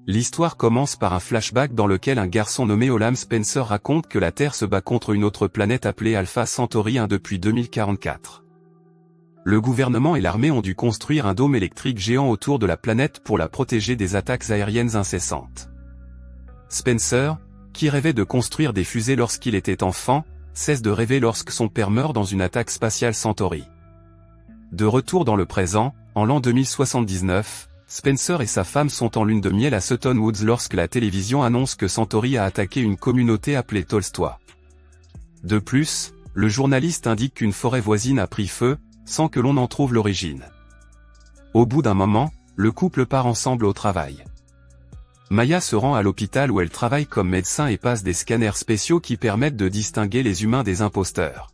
L'histoire commence par un flashback dans lequel un garçon nommé Olam Spencer raconte que la Terre se bat contre une autre planète appelée Alpha Centauri 1 depuis 2044. Le gouvernement et l'armée ont dû construire un dôme électrique géant autour de la planète pour la protéger des attaques aériennes incessantes. Spencer, qui rêvait de construire des fusées lorsqu'il était enfant, cesse de rêver lorsque son père meurt dans une attaque spatiale Centauri. De retour dans le présent, en l'an 2079, Spencer et sa femme sont en lune de miel à Sutton Woods lorsque la télévision annonce que Centauri a attaqué une communauté appelée Tolstoy. De plus, le journaliste indique qu'une forêt voisine a pris feu, sans que l'on en trouve l'origine. Au bout d'un moment, le couple part ensemble au travail. Maya se rend à l'hôpital où elle travaille comme médecin et passe des scanners spéciaux qui permettent de distinguer les humains des imposteurs.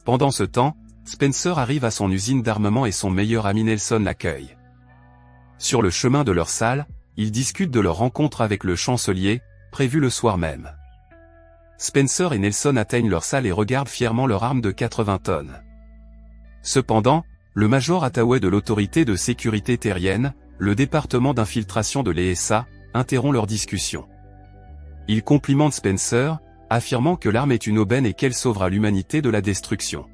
Pendant ce temps, Spencer arrive à son usine d'armement et son meilleur ami Nelson l'accueille. Sur le chemin de leur salle, ils discutent de leur rencontre avec le chancelier, prévue le soir même. Spencer et Nelson atteignent leur salle et regardent fièrement leur arme de 80 tonnes. Cependant, le major Hathaway de l'autorité de sécurité terrienne, le département d'infiltration de l'ESA, interrompt leur discussion. Il complimente Spencer, affirmant que l'arme est une aubaine et qu'elle sauvera l'humanité de la destruction.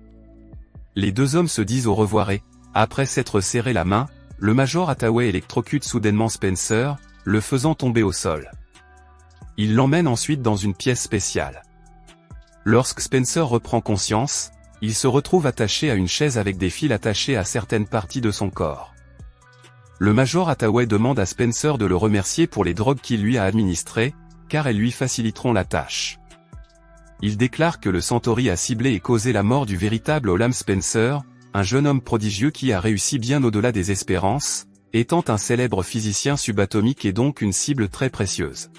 Les deux hommes se disent au revoir et, après s'être serré la main, le major Hathaway électrocute soudainement Spencer, le faisant tomber au sol. Il l'emmène ensuite dans une pièce spéciale. Lorsque Spencer reprend conscience, il se retrouve attaché à une chaise avec des fils attachés à certaines parties de son corps. Le major Hathaway demande à Spencer de le remercier pour les drogues qu'il lui a administrées, car elles lui faciliteront la tâche. Il déclare que le Centauri a ciblé et causé la mort du véritable Olam Spencer, un jeune homme prodigieux qui a réussi bien au-delà des espérances, étant un célèbre physicien subatomique et donc une cible très précieuse.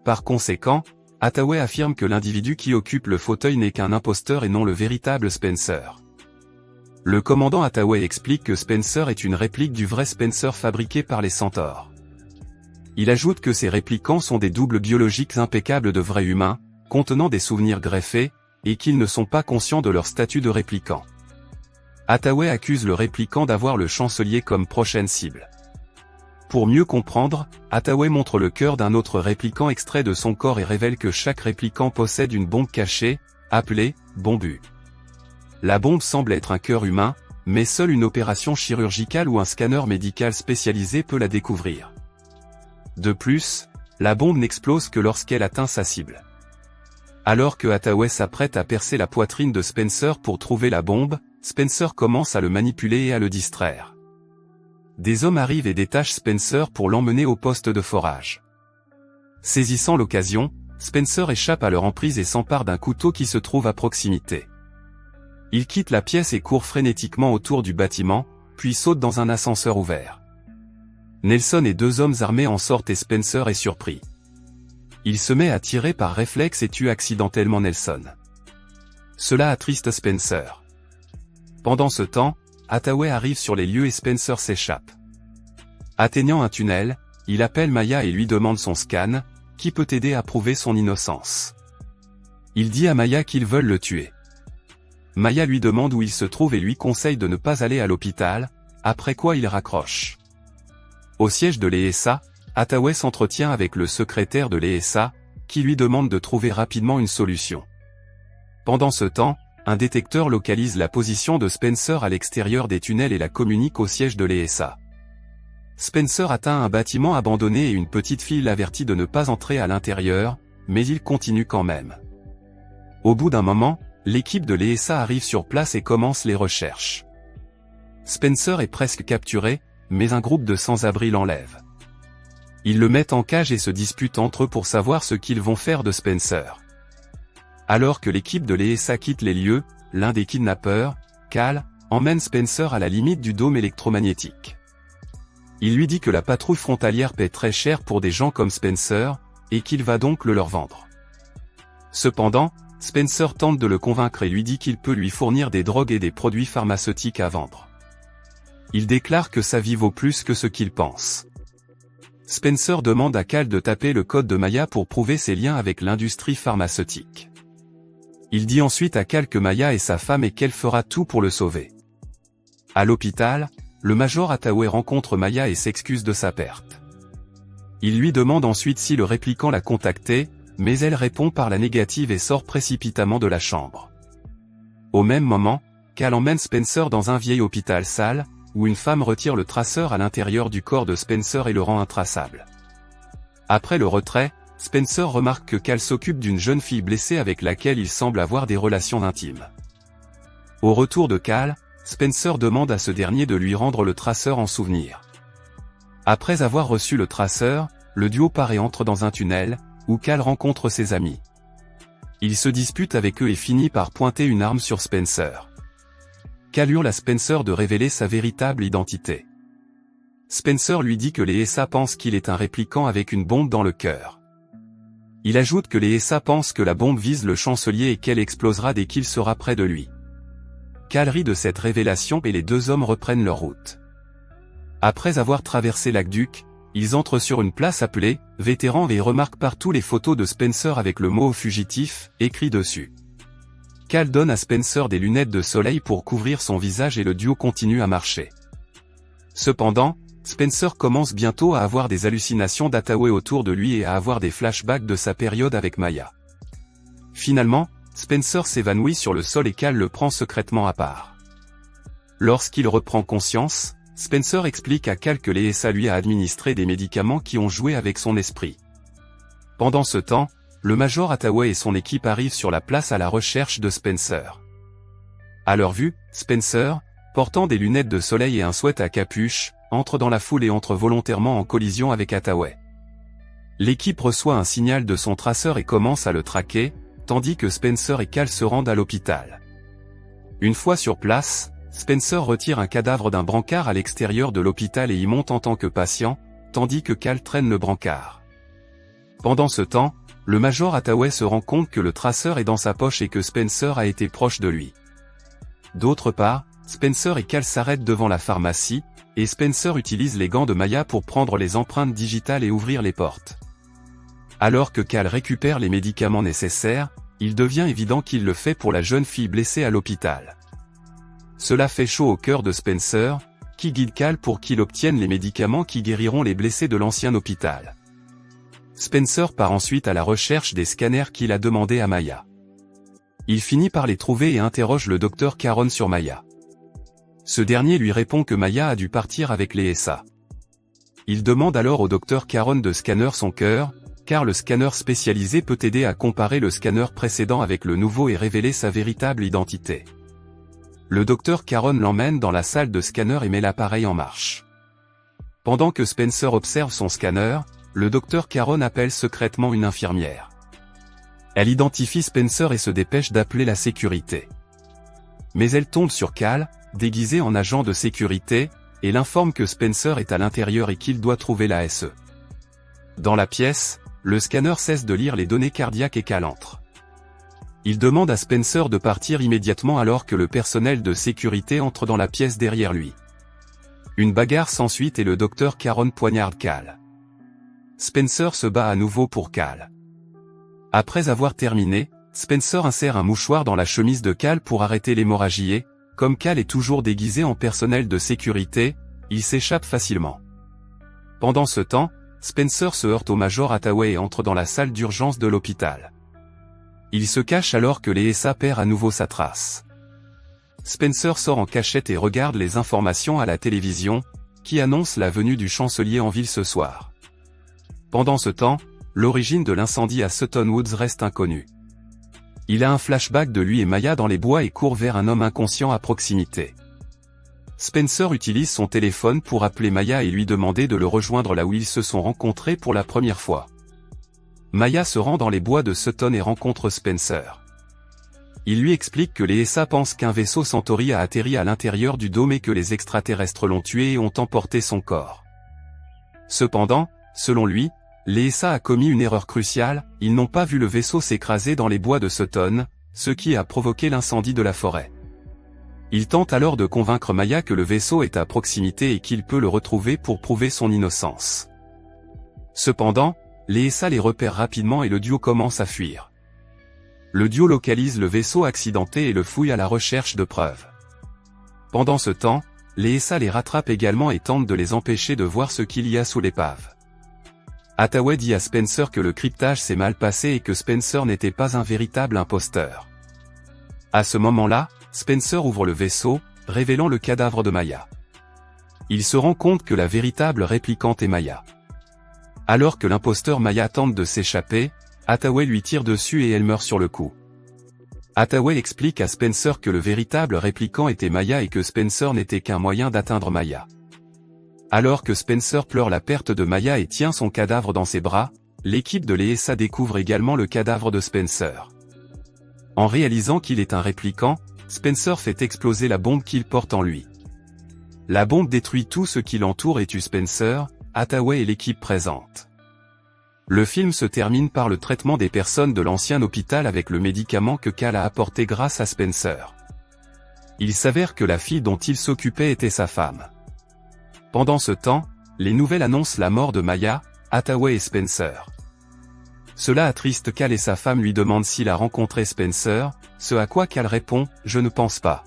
Par conséquent, Hathaway affirme que l'individu qui occupe le fauteuil n'est qu'un imposteur et non le véritable Spencer. Le commandant Hathaway explique que Spencer est une réplique du vrai Spencer fabriqué par les Centaures. Il ajoute que ces réplicants sont des doubles biologiques impeccables de vrais humains, contenant des souvenirs greffés, et qu'ils ne sont pas conscients de leur statut de répliquant. Hathaway accuse le répliquant d'avoir le chancelier comme prochaine cible. Pour mieux comprendre, Hathaway montre le cœur d'un autre répliquant extrait de son corps et révèle que chaque répliquant possède une bombe cachée, appelée « bombe U ». La bombe semble être un cœur humain, mais seule une opération chirurgicale ou un scanner médical spécialisé peut la découvrir. De plus, la bombe n'explose que lorsqu'elle atteint sa cible. Alors que Hathaway s'apprête à percer la poitrine de Spencer pour trouver la bombe, Spencer commence à le manipuler et à le distraire. Des hommes arrivent et détachent Spencer pour l'emmener au poste de forage. Saisissant l'occasion, Spencer échappe à leur emprise et s'empare d'un couteau qui se trouve à proximité. Il quitte la pièce et court frénétiquement autour du bâtiment, puis saute dans un ascenseur ouvert. Nelson et deux hommes armés en sortent et Spencer est surpris. Il se met à tirer par réflexe et tue accidentellement Nelson. Cela attriste Spencer. Pendant ce temps, Hathaway arrive sur les lieux et Spencer s'échappe. Atteignant un tunnel, il appelle Maya et lui demande son scan, qui peut aider à prouver son innocence. Il dit à Maya qu'ils veulent le tuer. Maya lui demande où il se trouve et lui conseille de ne pas aller à l'hôpital, après quoi il raccroche. Au siège de l'ESA, Hathaway s'entretient avec le secrétaire de l'ESA, qui lui demande de trouver rapidement une solution. Pendant ce temps, un détecteur localise la position de Spencer à l'extérieur des tunnels et la communique au siège de l'ESA. Spencer atteint un bâtiment abandonné et une petite fille l'avertit de ne pas entrer à l'intérieur, mais il continue quand même. Au bout d'un moment, l'équipe de l'ESA arrive sur place et commence les recherches. Spencer est presque capturé, mais un groupe de sans-abri l'enlève. Ils le mettent en cage et se disputent entre eux pour savoir ce qu'ils vont faire de Spencer. Alors que l'équipe de l'ESA quitte les lieux, l'un des kidnappeurs, Cal, emmène Spencer à la limite du dôme électromagnétique. Il lui dit que la patrouille frontalière paie très cher pour des gens comme Spencer, et qu'il va donc le leur vendre. Cependant, Spencer tente de le convaincre et lui dit qu'il peut lui fournir des drogues et des produits pharmaceutiques à vendre. Il déclare que sa vie vaut plus que ce qu'il pense. Spencer demande à Cal de taper le code de Maya pour prouver ses liens avec l'industrie pharmaceutique. Il dit ensuite à Cal que Maya est sa femme et qu'elle fera tout pour le sauver. À l'hôpital, le major Hathaway rencontre Maya et s'excuse de sa perte. Il lui demande ensuite si le répliquant l'a contacté, mais elle répond par la négative et sort précipitamment de la chambre. Au même moment, Cal emmène Spencer dans un vieil hôpital sale, où une femme retire le traceur à l'intérieur du corps de Spencer et le rend intraçable. Après le retrait, Spencer remarque que Cal s'occupe d'une jeune fille blessée avec laquelle il semble avoir des relations intimes. Au retour de Cal, Spencer demande à ce dernier de lui rendre le traceur en souvenir. Après avoir reçu le traceur, le duo part et entre dans un tunnel, où Cal rencontre ses amis. Il se dispute avec eux et finit par pointer une arme sur Spencer. Cal hurle à Spencer de révéler sa véritable identité. Spencer lui dit que les SA pensent qu'il est un répliquant avec une bombe dans le cœur. Il ajoute que les SA pensent que la bombe vise le chancelier et qu'elle explosera dès qu'il sera près de lui. Cal rit de cette révélation et les deux hommes reprennent leur route. Après avoir traversé l'aqueduc, ils entrent sur une place appelée « Vétéran » et remarquent partout les photos de Spencer avec le mot « fugitif » écrit dessus. Cal donne à Spencer des lunettes de soleil pour couvrir son visage et le duo continue à marcher. Cependant, Spencer commence bientôt à avoir des hallucinations d'Hathaway autour de lui et à avoir des flashbacks de sa période avec Maya. Finalement, Spencer s'évanouit sur le sol et Cal le prend secrètement à part. Lorsqu'il reprend conscience, Spencer explique à Cal que l'ESA lui a administré des médicaments qui ont joué avec son esprit. Pendant ce temps, le Major Hathaway et son équipe arrivent sur la place à la recherche de Spencer. À leur vue, Spencer, portant des lunettes de soleil et un sweat à capuche, entre dans la foule et entre volontairement en collision avec Hathaway. L'équipe reçoit un signal de son traceur et commence à le traquer, tandis que Spencer et Cal se rendent à l'hôpital. Une fois sur place, Spencer retire un cadavre d'un brancard à l'extérieur de l'hôpital et y monte en tant que patient, tandis que Cal traîne le brancard. Pendant ce temps, le Major Hathaway se rend compte que le traceur est dans sa poche et que Spencer a été proche de lui. D'autre part, Spencer et Cal s'arrêtent devant la pharmacie, et Spencer utilise les gants de Maya pour prendre les empreintes digitales et ouvrir les portes. Alors que Cal récupère les médicaments nécessaires, il devient évident qu'il le fait pour la jeune fille blessée à l'hôpital. Cela fait chaud au cœur de Spencer, qui guide Cal pour qu'il obtienne les médicaments qui guériront les blessés de l'ancien hôpital. Spencer part ensuite à la recherche des scanners qu'il a demandé à Maya. Il finit par les trouver et interroge le docteur Caron sur Maya. Ce dernier lui répond que Maya a dû partir avec les SA. Il demande alors au docteur Caron de scanner son cœur, car le scanner spécialisé peut aider à comparer le scanner précédent avec le nouveau et révéler sa véritable identité. Le docteur Caron l'emmène dans la salle de scanner et met l'appareil en marche. Pendant que Spencer observe son scanner, le docteur Caron appelle secrètement une infirmière. Elle identifie Spencer et se dépêche d'appeler la sécurité. Mais elle tombe sur Cal, déguisé en agent de sécurité, et l'informe que Spencer est à l'intérieur et qu'il doit trouver la SE. Dans la pièce, le scanner cesse de lire les données cardiaques et Cal entre. Il demande à Spencer de partir immédiatement alors que le personnel de sécurité entre dans la pièce derrière lui. Une bagarre s'ensuit et le docteur Caron poignarde Cal. Spencer se bat à nouveau pour Cal. Après avoir terminé, Spencer insère un mouchoir dans la chemise de Cal pour arrêter l'hémorragie et, comme Cal est toujours déguisé en personnel de sécurité, il s'échappe facilement. Pendant ce temps, Spencer se heurte au Major Hathaway et entre dans la salle d'urgence de l'hôpital. Il se cache alors que l'ESA perd à nouveau sa trace. Spencer sort en cachette et regarde les informations à la télévision, qui annoncent la venue du chancelier en ville ce soir. Pendant ce temps, l'origine de l'incendie à Sutton Woods reste inconnue. Il a un flashback de lui et Maya dans les bois et court vers un homme inconscient à proximité. Spencer utilise son téléphone pour appeler Maya et lui demander de le rejoindre là où ils se sont rencontrés pour la première fois. Maya se rend dans les bois de Sutton et rencontre Spencer. Il lui explique que les SA pensent qu'un vaisseau Centauri a atterri à l'intérieur du dôme et que les extraterrestres l'ont tué et ont emporté son corps. Cependant, selon lui, les SA a commis une erreur cruciale, ils n'ont pas vu le vaisseau s'écraser dans les bois de Sutton, ce qui a provoqué l'incendie de la forêt. Il tente alors de convaincre Maya que le vaisseau est à proximité et qu'il peut le retrouver pour prouver son innocence. Cependant, les SA les repèrent rapidement et le duo commence à fuir. Le duo localise le vaisseau accidenté et le fouille à la recherche de preuves. Pendant ce temps, les SA les rattrapent également et tentent de les empêcher de voir ce qu'il y a sous l'épave. Hathaway dit à Spencer que le cryptage s'est mal passé et que Spencer n'était pas un véritable imposteur. À ce moment-là, Spencer ouvre le vaisseau, révélant le cadavre de Maya. Il se rend compte que la véritable réplicante est Maya. Alors que l'imposteur Maya tente de s'échapper, Hathaway lui tire dessus et elle meurt sur le coup. Hathaway explique à Spencer que le véritable répliquant était Maya et que Spencer n'était qu'un moyen d'atteindre Maya. Alors que Spencer pleure la perte de Maya et tient son cadavre dans ses bras, l'équipe de l'ESA découvre également le cadavre de Spencer. En réalisant qu'il est un répliquant, Spencer fait exploser la bombe qu'il porte en lui. La bombe détruit tout ce qui l'entoure et tue Spencer, Hathaway et l'équipe présente. Le film se termine par le traitement des personnes de l'ancien hôpital avec le médicament que Cal a apporté grâce à Spencer. Il s'avère que la fille dont il s'occupait était sa femme. Pendant ce temps, les nouvelles annoncent la mort de Maya, Hathaway et Spencer. Cela attriste Cal et sa femme lui demandent s'il a rencontré Spencer, ce à quoi Cal répond « Je ne pense pas ».